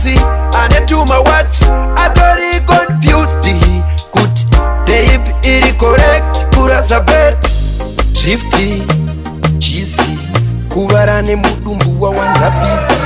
busy anetuma watch atori confused kuti tape iri correct kurasa bet drifty cheesy kuvara nemudumbu wawanza busy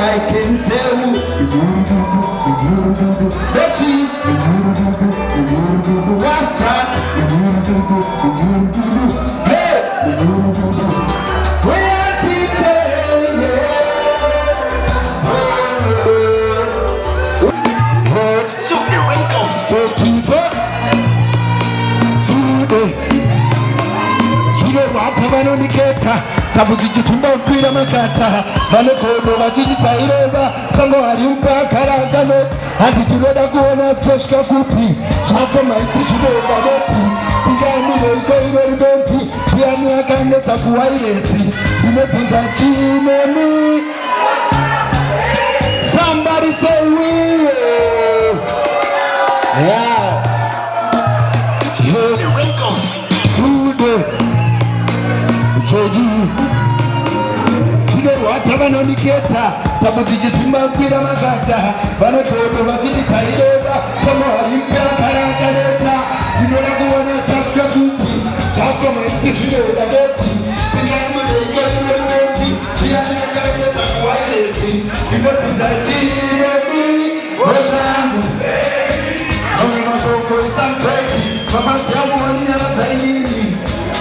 I can tell you, what's that? Tabuzi tumba mpira makata Manokodo wajita ireba Sango harimpa karagano Hadi tuloda kuona toshka kupi Chako maiti shudoba doti Tijani leiko irori doti Piani akande sakuwa iresi Imepunza chimemi Somebody say we yeah. Watavanondiketa tabutijitumba mpira magata vanototo vachititaireva samoharimpya karakareta tinoda kuona tafika kuti zvakomaitizvinoda doti tingamudeikeinorinoti tiyanekaesa kuwairesi inopinza chiremi roshangu amwe mashoko esambreki mafasi amuonyana dzainini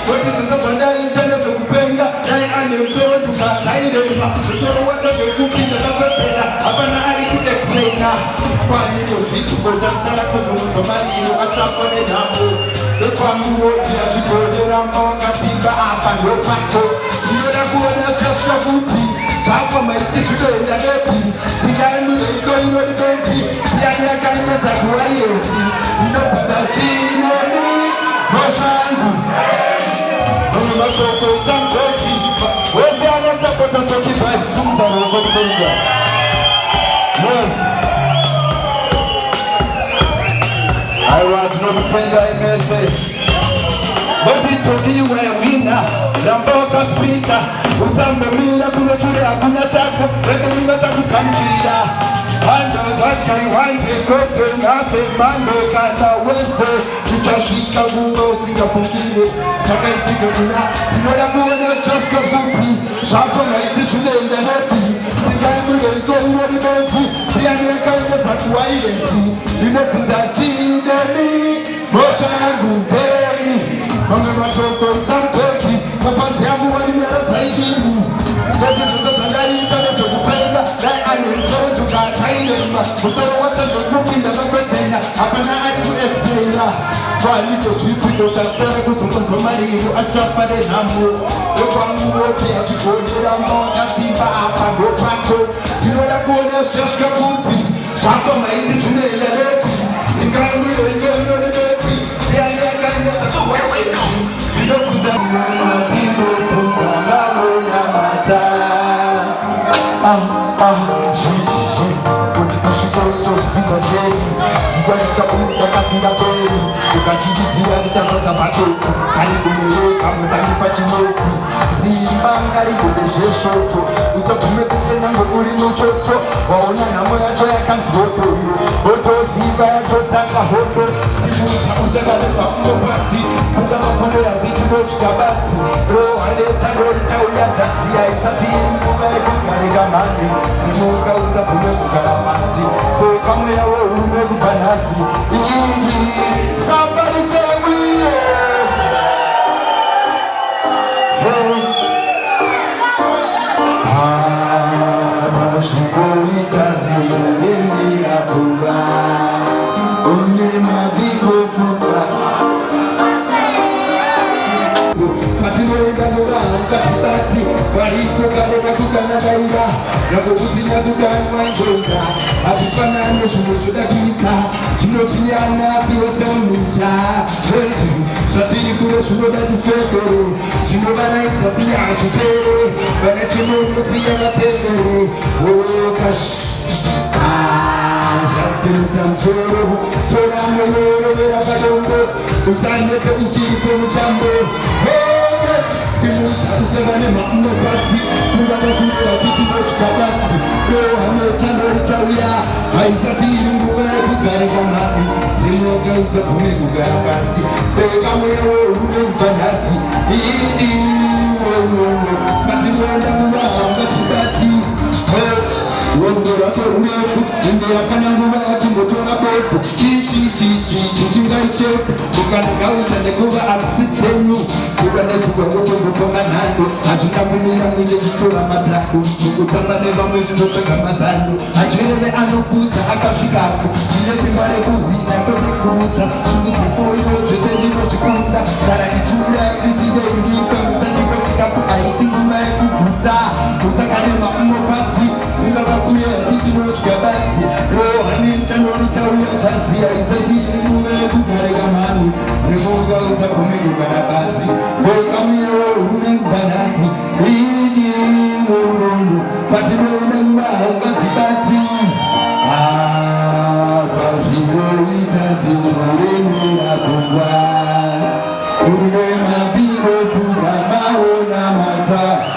kuti zvinzobvandaitane dzekupenga dai ane mtoto kaireva zvisoro watazvekupinza kakwepera hapana ari kuexplaina kwaniko zvitukotasara kuzomudzomariro atsvakwa nenhambo ekwanguoti azvigoderamba wakasimba apa ndopako tinoda kuona tasvika kupi zvakwa maiti zvitoenda nepi tingaemureiko inori bepi iyani yakainesa kuva yesi inobvudza chinemi moshangu amwe mashoko esamjoki wese anasapota tokibai sumzaroko kudenga yes I want to pretend I message but it to be where we now Lamboka spita usambe mila kuna chure hakuna chako rebelima chaku kamchira Handa zachka iwanje kote nase mando kanda weste Tutashika muro singa fungile Chaka itigo kuna Tinoda kuwana chaska kupi Shako na iti shule inde happy Tiga mule ito uwari benti Tia nweka inde sakuwa ilesi Inopinza chideni Mosha yangu teni Onge mashoko isamkoki Mafanti yangu wani mera taijinu Nezi tutotandai itane tukupenda Dai ane mtoto katailema Mutoro wata shokupinda makwezena Hapana ari ku-explaina Kwanito shwipido chasere kusukunzo mariru Achapade namu Ekwangu wote achikojera mboga simba Apa ndopako Tinoda kuona shashka kupi Shako maiti tunele repi Tingamu yoyo yorepi Yaleka yasa kuweke Inofuza Mapino funga Mamo nyamata Kuti kushiko hospital jeri Tijani chapuda kasinga peri Kachididia nitazoza paketi Karibuniro kamuzani pachimosi Zimbangari kubeshe shoto Usokume kutena ngoguri nuchoto Waona namo ya choya kanziroto Oto ziba ya totaka hodo Zibuta uzegale pakumo basi Kuka makono ya zitubo shikabati Rohane chanori chauya chansia Isati mkume kukarika mani Zimuka uzakume kukaramasi Toka mwea wo urume kupanasi Somebody say we hey. Abashugoitazi Emira kuba Onema vigo fuka Patino inganura Katibati Bariko kareba kugana daira Nako usina kugana wangoga Abifana neshumo shuda kita Kinofiyana siwese unisha Henti Shatini kure shuno dati swekoro Shino bana itasi ya shupere Bana chino musi ya mategoro Oh kash Jaktini samsoro Tora mwero vera kadongo Usanete uchipo mutambo Oh kash Simuta usegane mamu basi Kungana kura ziti moshkabati Rohane chano chauya Haizati ilinguwe kugare kamami Zimoga uzapume kugara basi Tega mweo urume mbanasi Kati mwenda mwanga tibati Wongo rato urefu Inde ya kanyanguwa ya kumbotora bofu Chichinga ichefu Kukanaga uchane kuwa aksitenyu Kukane tukwa ngoto mbufonga nando Achuna kumira mwije jitora matando Kukutamba neva mwishu ndoshaka masando Achireve anukuta akashikaku Nilesi mbare kuhina kote kusa Kukuti moyo jete jino chikunda Sara kichura kisije ingipa Mutandiko chikapu aisi ngumae kukuta Kusakane mamu pasi Kungaba kuya siti moshkabati Rohani chanori chauya chasi Aisati ngume kukarega mani Zemoga uza kumegu karabasi Goka miyo urume kubanasi Iji ngurungu Patino inangua honga zibati Kajiro itazi shureni na kungwa Urume mavigo fuga maona mata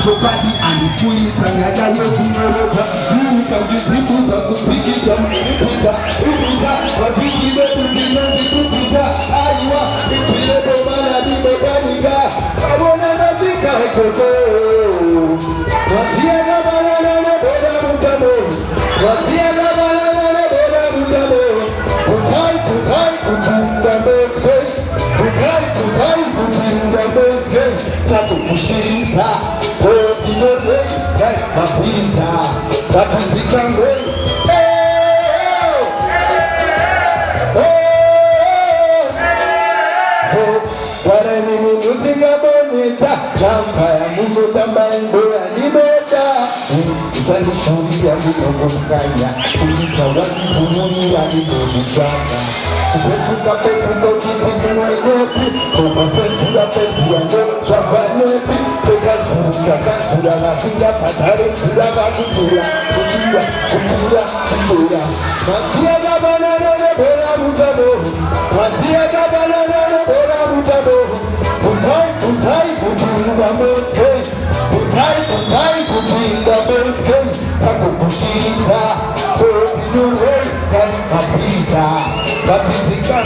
Chopati anifuyi tangaja yote mwerota Nika jizipuza kupigita mwerota Ubuka wapiki bebu dinandi kupita Aiwa ipile bomana di bobanika Kabona nafika hekoko Watia gabana na boda mutamo Watia gabana na boda mutamo Kutai kutinda mwense Kutai kutinda mwense Tatu kushinta Mapinda, Tatizika ngwe So, what I mean, meta Lampa ya mungu tambaendo ya nimeta Usani shuri ya mikono mkanya Kulika waki tununi ya mikono mkanya Pesuka uchiti kuna inepi Kuma pesuka ya ndo Shabanepi Teka zura kasura na singa patare Sura bakufura Kutura Kutura Kutura Matia gabana nene bera mutabo Matia gabana nene bera mutabo Putai Putinga motke Putai Putinga motke Kakupushita Kotinure Kapita Kapitika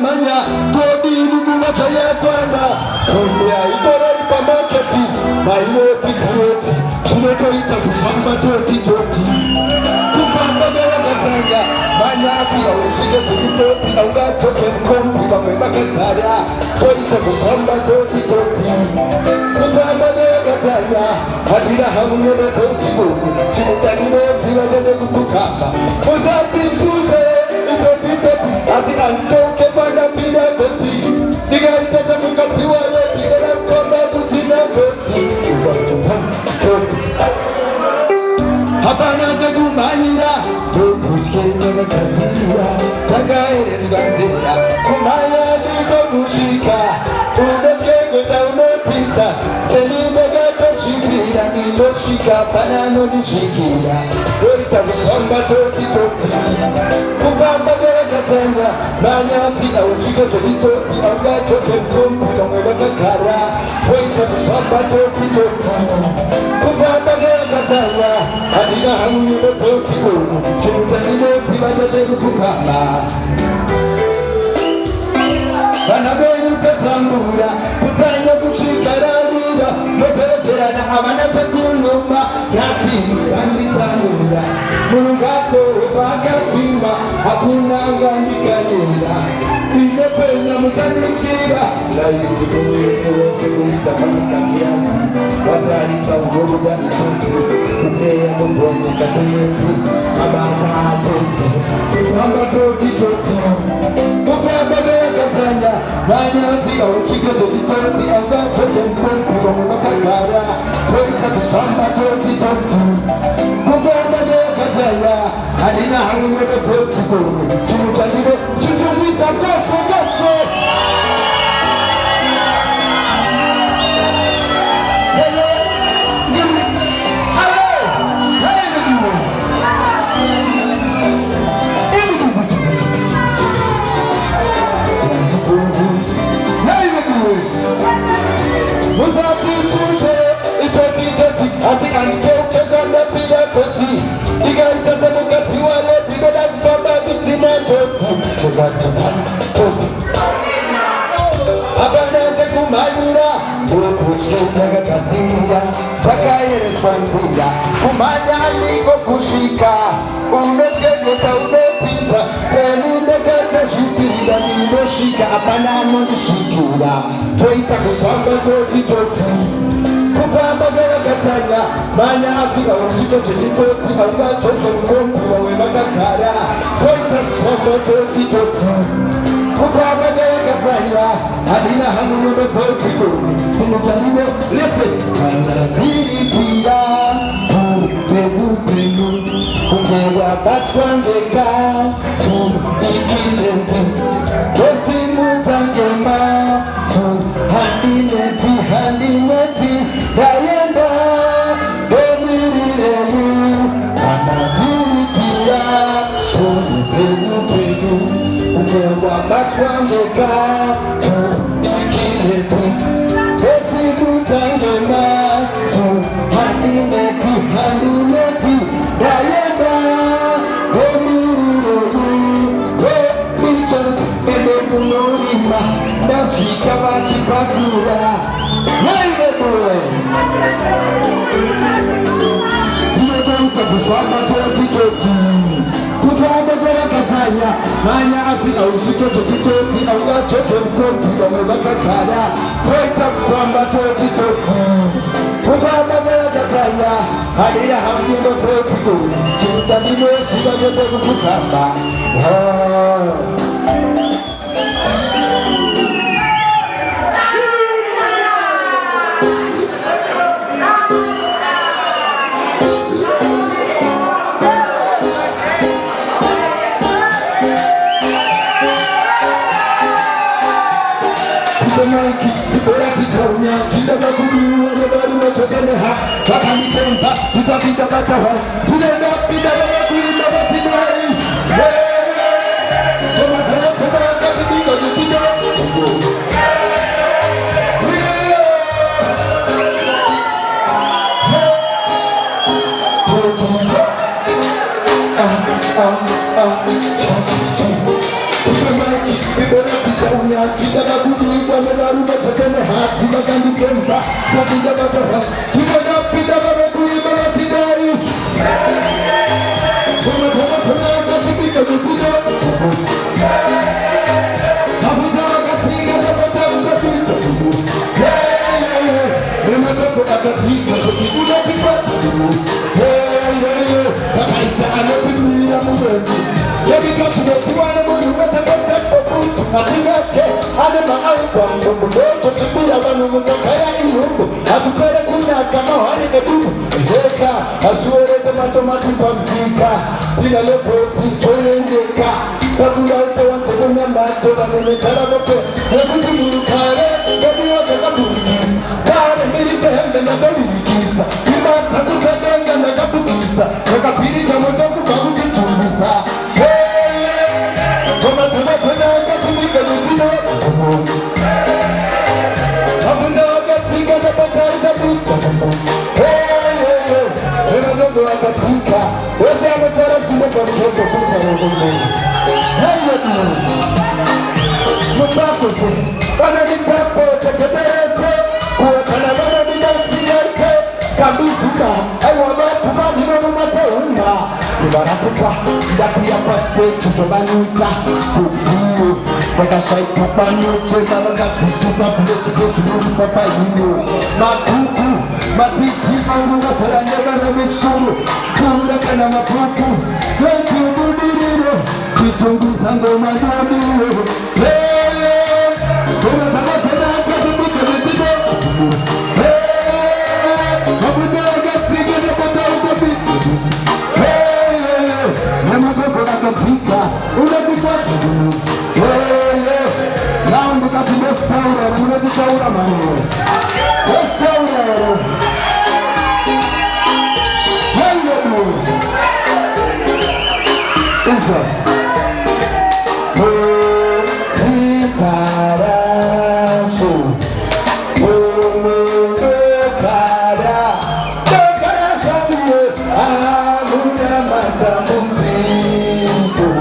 Manya, Todi Lugu Chaya Kwanda, Kumbia Itori Pamaketi, Mayo Pikroti, Chineto Ita Kufamba Toti, Kufamba Gazanga, Manya Fia, Ushige Toti, Auga Token Kombi, Bakara, Toita Kufamba Toti, Kufamba Gazanga, Adina Hamu Toti, Chinetanino, Zima de Kukaka, Ozati Shuse, Ati antoke panda pida koti Niga itata mukati waleti Ela komba kuzina koti Hapana jagu mayira Kupuchke nega kazira Taka eres ganzira Kumaya niko mushika Unotego ta unotisa Selime gato shikira Niloshika panano nishikira Roita kukomba toti Kufamba Katanga, Nanyasi, Auchigo, Toti, Augato, Kumbi, Kakara, wait a Papa Toti, Kufamba Katanga, Adina Hamu, Toti, Chimutano, Sivana, Kukama. Banabenu Katambura, Putanya Kushikaramura, Mozera, Havana Takuluma, Nati, Sanditanura, Murugako, Baka Simba, Hakuna Gandikanyenda, Isapena Mutanichira, Laiti Kumita Kamia, Watarifa Ugoda Isuti, Kutea Mubongo Kasamenti, Abaza Toti, Kufamba Toti, Kufamba Katanga, Nanyasi, Auchigo, Toti, Augato, Kumbi, Kakara, Toita Kufamba Toti, Kufamba Katanga, Adina Hamu, Toti, Chimutanibo, Chuchumisa, Gosso. Abanaje kumanyira ukushenda kazinga takayere swanzinga kumanya niko kushika unotego cha unetiza seninde kata shikira nimoshika apanano nishikira toita kufamba toti kufamba Katanga manya asika ushiko toti augacho kombi wawe makakara toita kufamba toti Kufamba Katanga Adina Hamu Toti Tumutanibo listen Kanadipia Pelu Kumewa Batwandeka Ikilenti Desimu Zangema Handineti Dayenda Domirirelu Kanadipia Pelu Kumewa Batwandeka twandeka tuikiletu esikutangema tuhandinetu handinetu dayenda omururoyi omichot ebegunorima nafika bakipakura naibeboe tunatamka kufaka toti kufaka kwa katanya manya asika ushike toti au gachote mkopi wamebakakara kwaita kufamba toti kufaka kwa katanya hadiya hamdino toti kitandimo shiba jebe kufukamba Wakanitempa, tutapita batawa, tunaenda pita baba kulinda batinai. Kama tarafa baka tibika jitida. Azuereze matomati pamzika Pina lepozi choyengeka Kabula ute wanze kunyambato Vanemetara boke Nekuti murukare Gabi wate kabuliki Kare mirite hembe na gawirikita Kima takuza denga na gabukita Nakapirita mwendoku kabukitumisa Koma tena tena katumika nutino Abunda wakatika na batari na busa Katika wese amefara kutumeka mtoto sasa roho haya mtako se bana nikapo teketereze kwa kana bana bidasi yake kabisa aiwa mapuma dino matauna sibarafika ndaki ya paste tutobanuta kuzimu kwa shaika panoche malagati tusafule kizochu papa yino makuku masiti mangu wafaranyega na mishkuru kunda kana makuku twenty budiriro kitunguza ngoma nabiro kuna tamate na katibika mitido mabudega sige na bata utapisi Namazoko na katika unatipati Now ndikati bestaura unatitaura manyo Bestaura Thank you.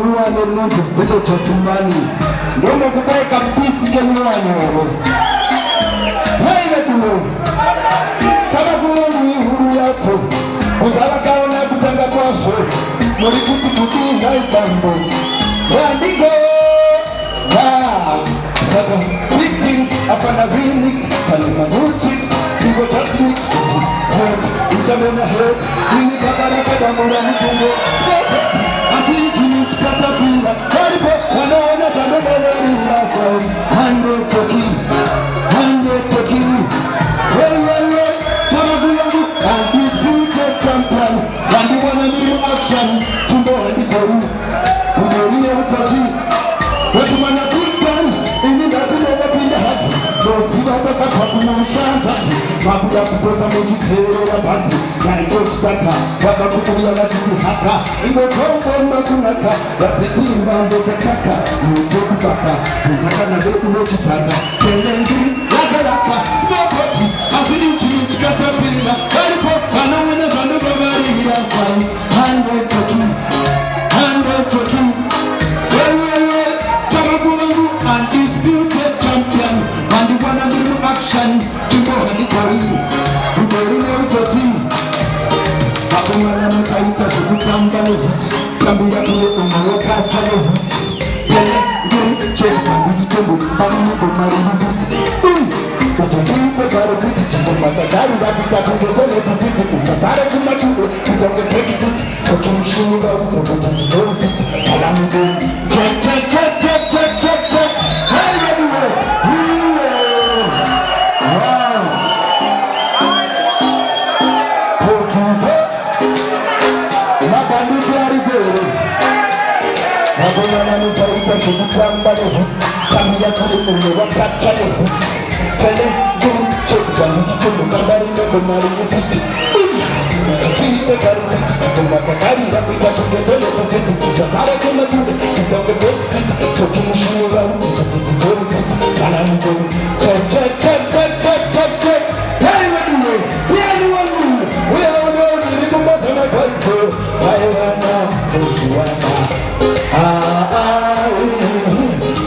ruwane n'utu vile tosimani ndomo kubaika mpisi kemuwane wabo haile kulo kama kumungu ihuru yato kuzala kaona kutanga kwasho Morikuti kutinga ibambo Wandiko Saka big things Apana remix Kalima new chicks Igo just mix Hurt Ujamena hurt Ini kabara kadamura mfungo Stop it Asili chini chikata pila Haripo Wanaona chandoba wali wako Hando toki Hando toki Wewe Tamagulangu Undisputed champion Wandi wana new action Tumbo handitoru Udoria utati Wachumana kuitan Ini dati never pinda hati Dosiva taka kwa kumushantati Mabuda kupota mojitero ya bandi Na ito chitaka Waba kutulia na jiti haka Ibo tombo makunaka Wasiti mbambo tekaka Uto kubaka Kutaka na bebu wechitaka Tenengi laka laka Smokoti Asili uchini chikata pila Kalipo Kanawena zandu babari hila kwai Hando toki Hando toki Wewe Tamagulangu Undisputed champion Wandi wana nilu action Tumbo handitari Udori na utoti Hakumana msaita Shukutamba no hit Kambira kule umaweka Tano hit Tele Guru Cheka Bijitombo Bamu Kumari hit Utojife Karo Kuti Chumbo Matakari Rapita Tungetole Tutiti Utatare Kumachuru Tutoke Brexit Toki Mshinga Utoke Tutitoro fit Kalamu Guru Check Hey everywhere Wow Pokive Mabanditi Arigoro Mabona Nufaita Shukutamba no hit Kamia Kule Umewaka no hit Tele Guru Cheka Bijitombo Kambari no Kumari hit Utojife Karo Kuti Chumbo Matakari Rapita Tungetole Tutiti Utatare Kumachuru Tutoke Brexit Toki Mshinga Utoke Tutitoro fit Kalamu Guru Check Hey everywhere We are the one rule We are the one rule Rikumbaza na kwanzo Waiwana Toshuwana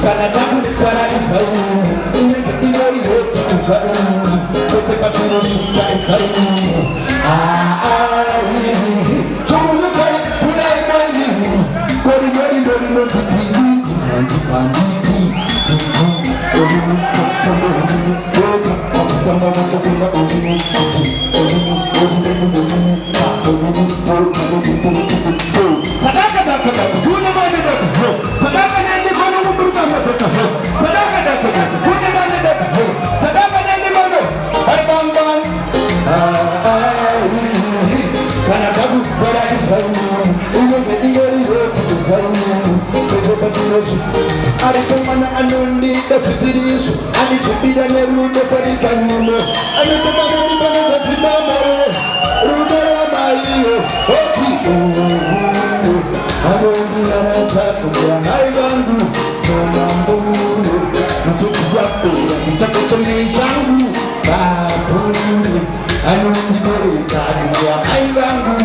Kanataku Nitara Ifaru Inekitiwa Ihotu Ifaru Koseka Tunoshika Ifaru Chumunukai Unaimani Kori no titi Nandi Panditi Olini Olini Tamba Machakuna Olini So Sadaka Daka Kuna Mani Daka Sadaka Nandi Kono Muburuka Daka Sadaka Daka Kuna Mani Daka Sadaka Nandi Kono Harbamban Kanakabu Fara Ifaru Uwe Ingeri Yoki Ifaru Kosoka Tunoshi Arikumana Anundi Dafitirishu Anishubida Nerude Farikanimo Anutumana Nipana Datimama Rudara Maiyo Oti Anundi Anatatu Ya Haibangu Namamburu Nasuku Yapura Nichako Chami Changu Baburu Anundi Berukadu Ya Haibangu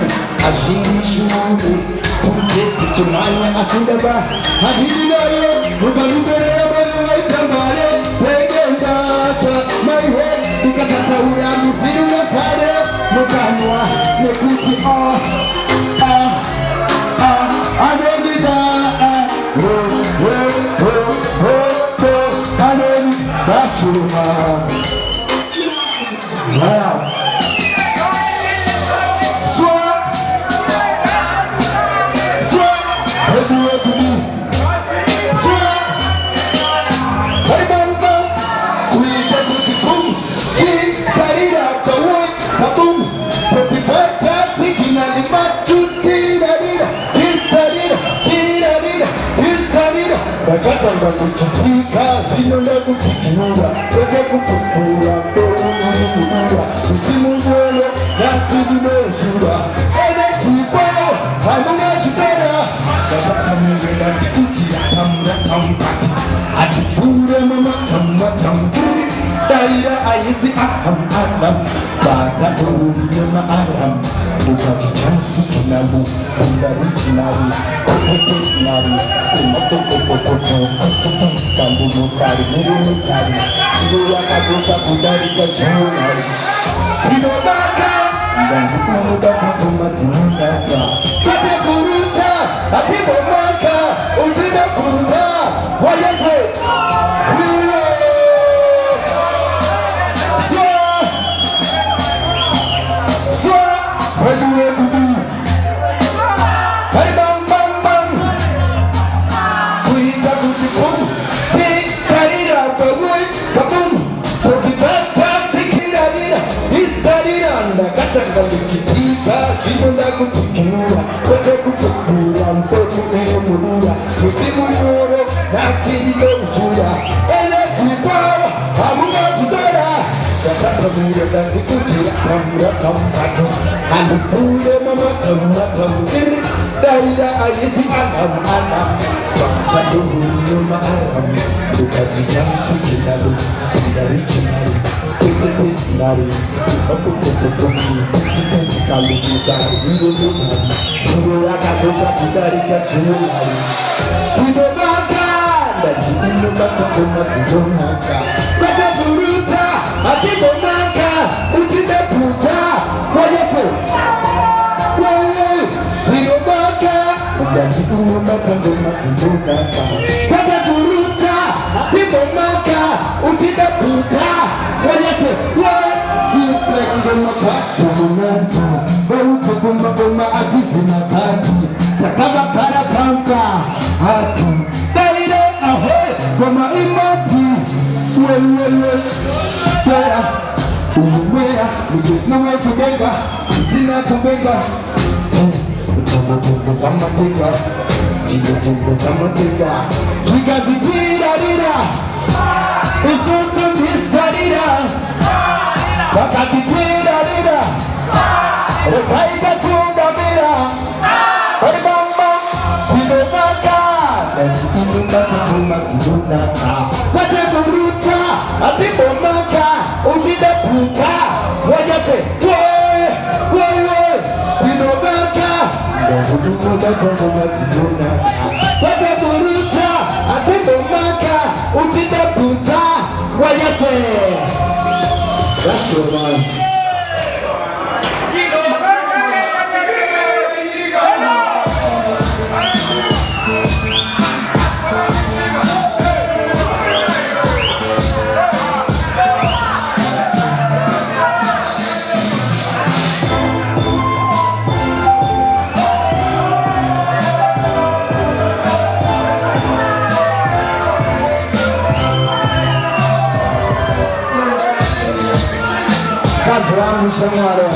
Ashiri Shuri Tuketi Chumanya Asindaba Hadidayo Mukalutere Bayo Waitambare Pegenda Maiwe Ikatata Ura Mufiruna Sare Mukanwa Nekuti Anodita Anodi Bashuma Wow Everywhere to me. Haibanga, we take it boom. Keep Tarira, Kawai, Kaboom. Propipata, thinking of the machu, Tirarira, Tirarira. Bakata za kuchitika, zino na kuchikiura. Eke kufukura, Ura. Usimuzuelo, nasi dineshura. Ene chipo, hamuna chitara. Bakata mwere na kikuti ya tampati. Atifure mama tampati. Daira ayisi aham Bata uriyama aham Bukaji chansi kinabu Originally Professionally Simotokotokoto Kambu nufari Nurumutari Sigo yakagosha kudarika jonari Tinobaka Ndangukumuda tukumazinundaka Kate kuruta Atibomaka Ujina kuruta Wayese and the food of mama Daira ayisi anam Bataduruma aram Bukaji jansi kinalu Originally Professionally Simotokotokoto Physically Desire Nurumutari Sigo yakagosha kudarika jonari Tinobaka Ndangukumuda tukumazinundaka Kate kuruta Atibomaka Ujina kuruta Wayese Kata kuruta Atibomaka Ujina kuruta Wayese Simple ngoma patu momentu Bautu goma goma adizi na bati Takaba kara pampa Hatu Daire ahe Goma imati Wewe Kaya Uwea Nijit na wefu benga Sina kubenga Tungo samatega Tungo samatega Kikazitira rira Isutu mistarira Kakatitira rira Rekaika tunda mira Oribamba Tinobaka Inunda tatuma zinunaka Kate kuruta Atibomaka Ujide puta Wajase Tinobaka Inunda tatuma zinunaka Kate kuruta Atibomaka Ujide puta Wajase That's your man. Kantuangu shamare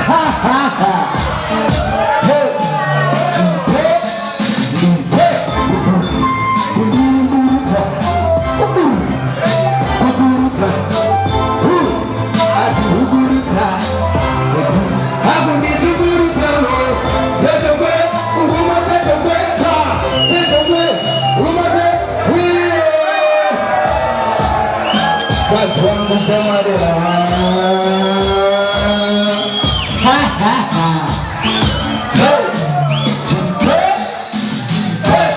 ha ha ha hey hey hey kuduruta kuduruta ati kuduruta hapo ni kuduruta tetewe umate tetewe tetewe umate Kantuangu shamare ha ha ha hey hey hey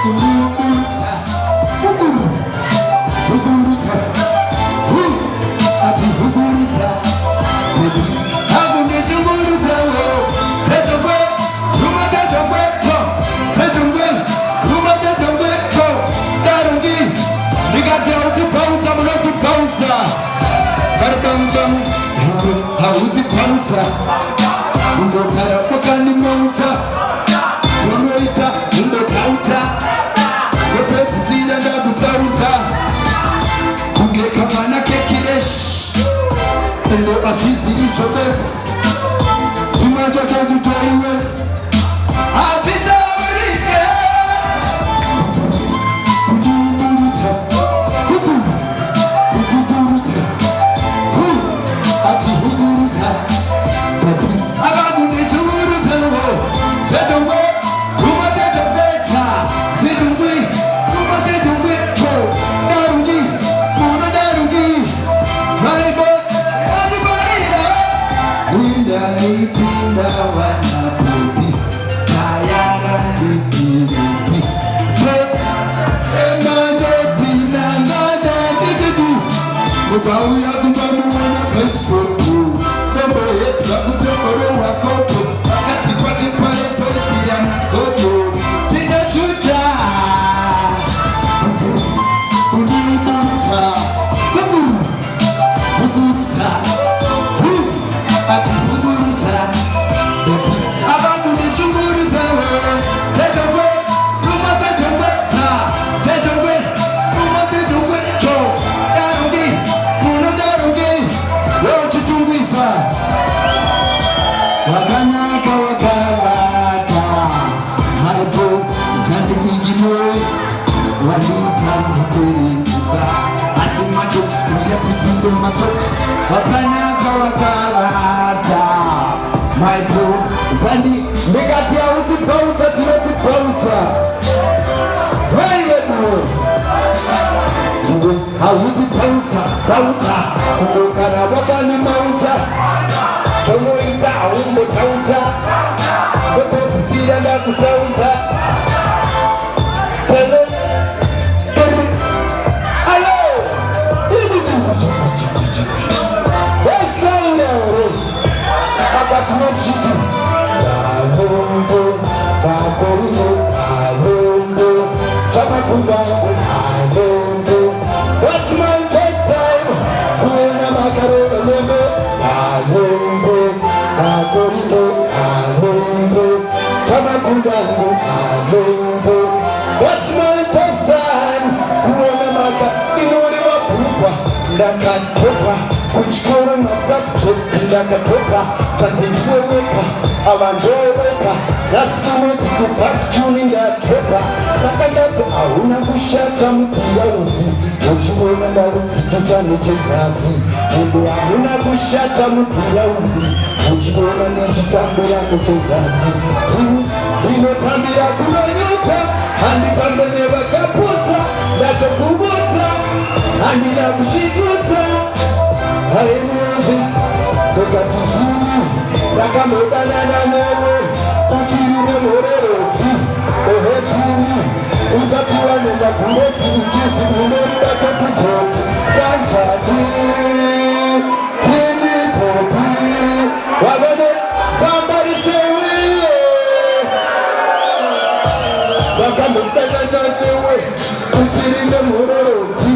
kuduruta kuduruta ati kuduruta hapo ni kuduruta tetewe umate tetewe tetewe umate tetewe darungi Bouncer. ukauya kumamuona pesikopo tombo yetu kakutokoro wakopo wakati pate pale toitia makopo tinashuta kuduruta kuduruta ati kuduruta abantu nishunguruta zedongwe rumate dongwe ta zedongwe rumate dongwe cho darugi muno darugi yo chitungwisa wakanyaka wakawata hapo zandi kwingino walita mtukuliziba asima jokes kulia pipindo matoks wakanyaka wakawata my bro zandi megati ya usipauta tunatipauta wewe bro hauzi pauta kukara wakani mauta chomo ita umbo tauta wepo zisira na kusauta tele ayo let's go now abatumachiti alombo bakorino alombo chapakuvango alombo what's my first time kuona makarona lembo alombo bakorino alombo chapakuvango alombo what's my first time kuona makarona wapupa ndakatopa kuchikora masubject ndakatopa tazifueweka avanjoweka nasikumazikupachuni ndatopa saka ndati hauna kushata mutiyauzi uchiona ndarudzikisa nechegasi ende hauna kushata mutiyauzi uchiona nechitambira nechegasi inotambira kunonyuta handitambe nevakapusa ndatokubudza handina kushikuta haimuzi ndokatizini ndakambodanana newe uchirine moreroti ohetini usatiwa nemagureti uchidzi unemubata kugoti kanjati tini popi wavene zambarisewiyo ndakambodanana newe uchirine moreroti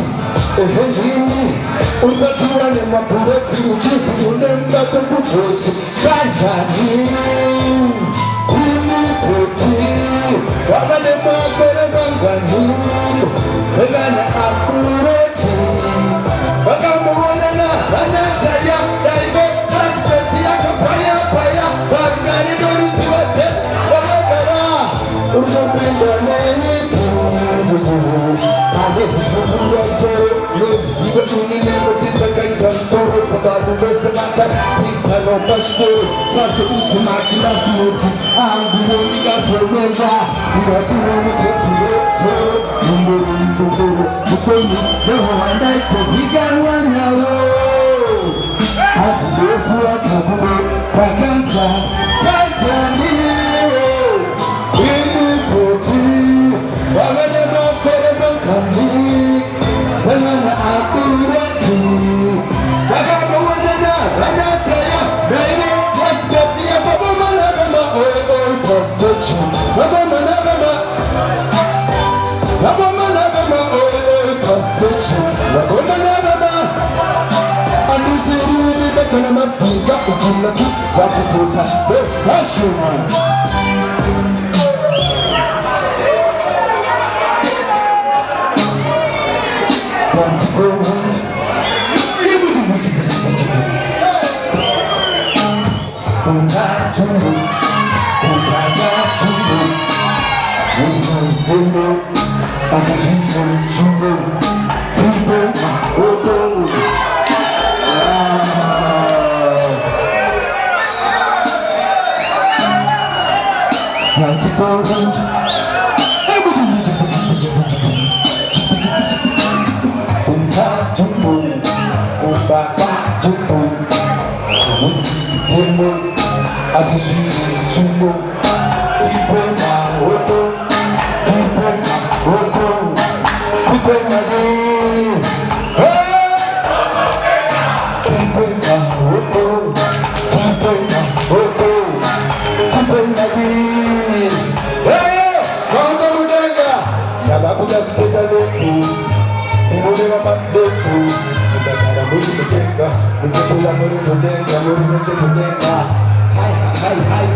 ohetini usatiwa nemagureti uchidzi unemubata kugoti kanjati wavane makore mangwaniro vegana akureti vakamuonana vanashaya daive presidenti yakapayapaya varingaridorizivathe vakagara unopinda nenituu anezivuvungansoro yozive uninemotizakaita msoro pakaruvesemata tikanopashikoro sasoutimakilafioti anguvonikasomeva ingativoniketireso numborindogoro mukoni nehowandaitoziganwanyawo atizosuwakakume kwakanza kajanio imipoti wavanemakore makandi senana akurati vakamuonana vanashaya naine yatikatia vakomanavema oeoipastation vakomanavema oeoipastation vakomanavema andisiriri vekana mavika uchinaki vakuputsa vehashuma Ukipula muri mudenga, muri mudenga. Hai, hai, hai.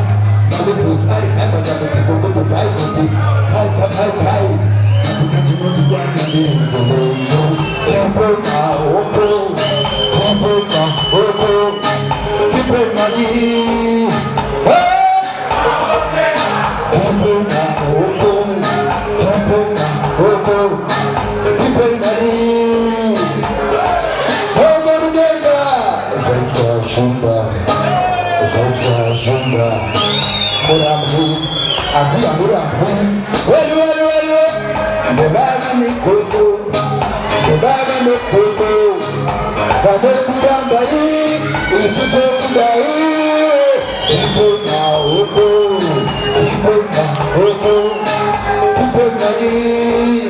Malifus, hai, hai, majabu kibubu, hai, kuti. Hai, hai, hai, hai. Kukajimuti wana ndingo. Tempo na oko. Tempo na oko. Tempo na yi. Tempo na oko. Tempo na oko. Tempo na yi. Azia murambu, welu, mbebaba mikoto, kade kudamba hii, usute kudai, ipo na oko, ipo na hii,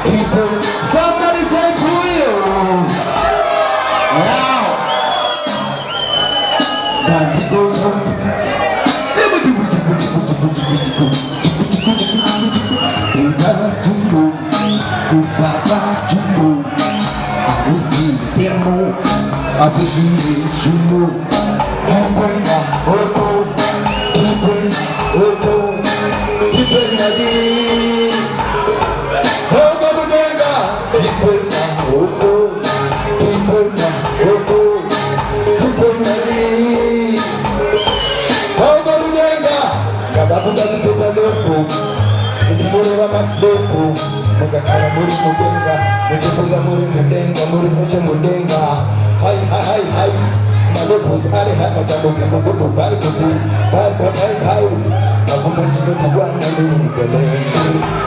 ipo, somebody say to you, wow, Bandigo. Assistir junto, acompanha outro, acompanha ali, roda bodega, acompanha outro, acompanha ali, roda bodega, cada puta de seu telefone, muro la madefu, muka kara muri mudenga, mucho puga muri mudenga. Hai, hai, hai, hai. Malefus ari hai majabu kibubu bari kuti. Hai, hai, hai, hai. Nakumanjino tuwana ningele.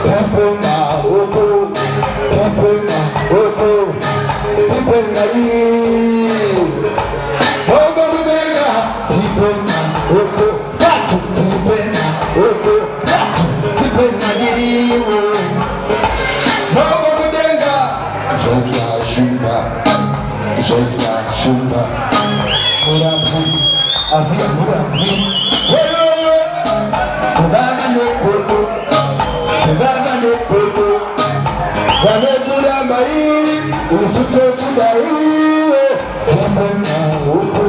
Tempo na oko. Tempo na yi. Hoga mudenga. Tempo na oko. Tempo na yi. Hoga mudenga. Joshua Shumba Murambu Azia Murambu Kubanga no koto Wane kuramba hii Usuto kudai Tempo na oko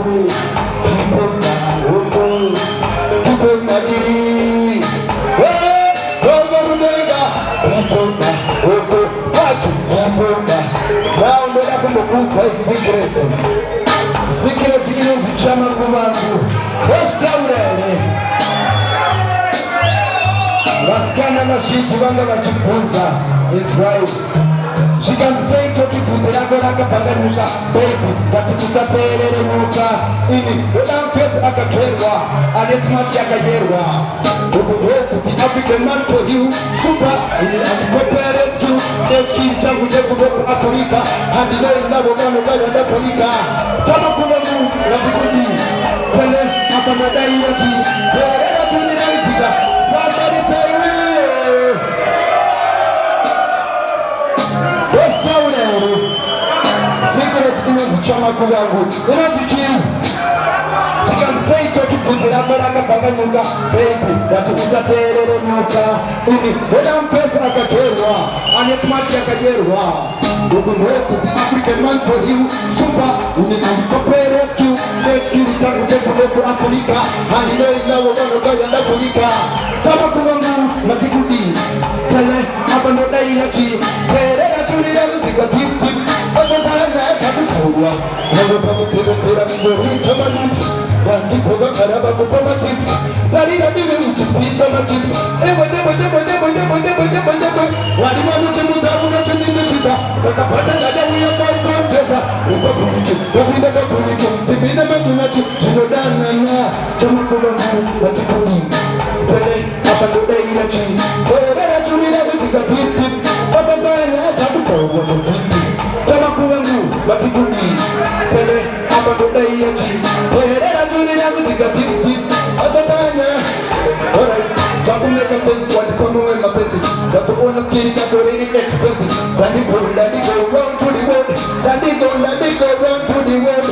Tempo na hii Kongo Mudenga Tempo na oko Tempo na Round up in the book Secret ino vichama kubangu What's down there? Waskana na shishi wanga wachipunza It's right She can say toki puti lako laka panganuka Baby, katikusa terere muka Ini, udam face akakerwa Anesmati akajerwa Ukudoku ti African man for you Super, ini antikope rescue Nechki changu jeku goku Afrika Handi lei nabo mano gaya na polika Chama kuna mu, natikudi Pele, hapa madai wati Pele ya tuni na itiga Somebody say we What's down there? Cigarettes inazichama kulangu Inazichiu She can say toki puti lako laka panganuka Baby, katikusa terere muka Ini, udam face akakerwa Anesmati akajerwa Ukudoku ti African man for you Super, ini antikope rescue Nechki changu jeku goku Afrika Handi lei nabo mano gaya na polika Chama kulangu natikudi Tele, hapa ndo dai nachi Pere ya chuli ya lutika tip tip Oto tala na kabukurwa Rogo tabu sira mingori chama lips Wandi koga karaba kupama tips Zari ya bibe uchipisa ma tips Ewa debo Wadi mamu chemu tabu na chundindu chita Saka pata kada uya kai kontesa Uko puniki, wabida da puniki Zibida makunatu, chinodana na Chama kulangu natikudi Pele, hapa ndo dai nachi Pere ya chuli ya lutika tip tip Oto tala na kabukurwa Chama kulangu natikudi Pele, hapa ndo dai nachi Pere ya chuli ya lutika tip tip Oto tala na Alright, Jabu make a sense what come away my fetish. That's the one skin that's already expensive. Let me go round to the world. Let me go round to the world.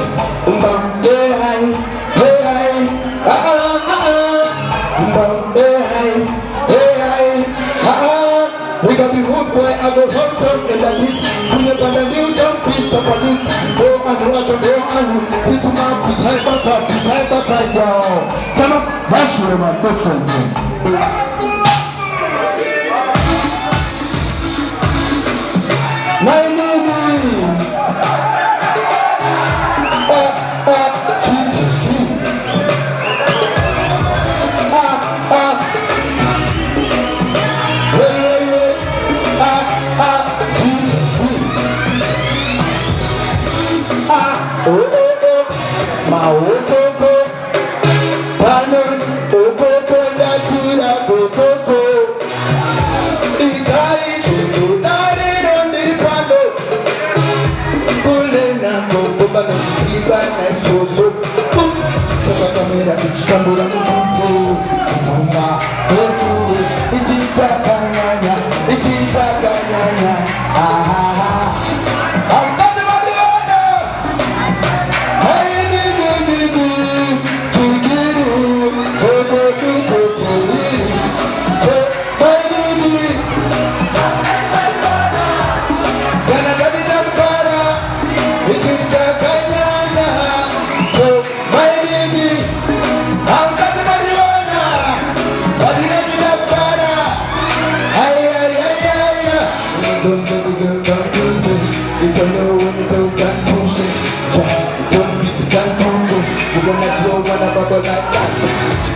Hey hi, We got the hood boy, I go hot dog in the beach. We got the new jump piece of police. Go and watch on go and this man beside yo. Tell him that's where my good friend. My name is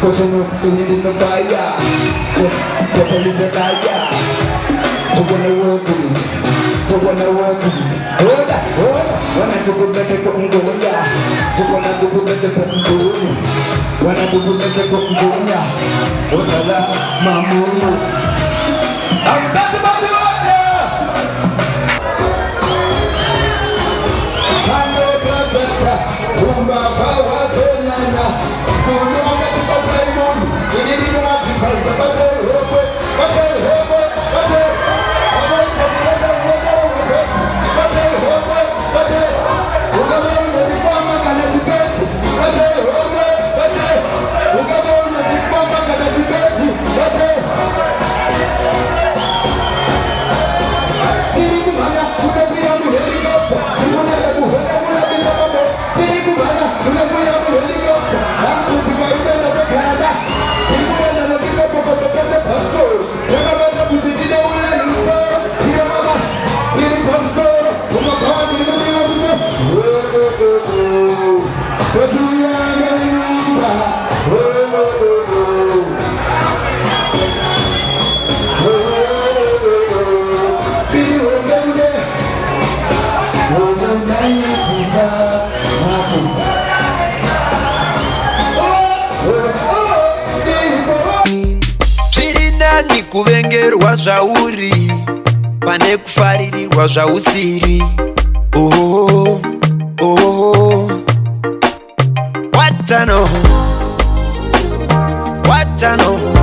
cause you know you need no fire. The police are fire. You wanna work with it. You wanna work with it. Hold on. Wanna do good like a congoya. You wanna do good like a congoya. Wanna do good like a congoya. Osala, mamu. I'm talking about the order. I know Kachata. Rumba, Kawa, Tonyana. So you are getting the time on. You need to have the price of a ni kuvengerwa zvauri pane kufaririrwa zvausiri. Oh, what I know.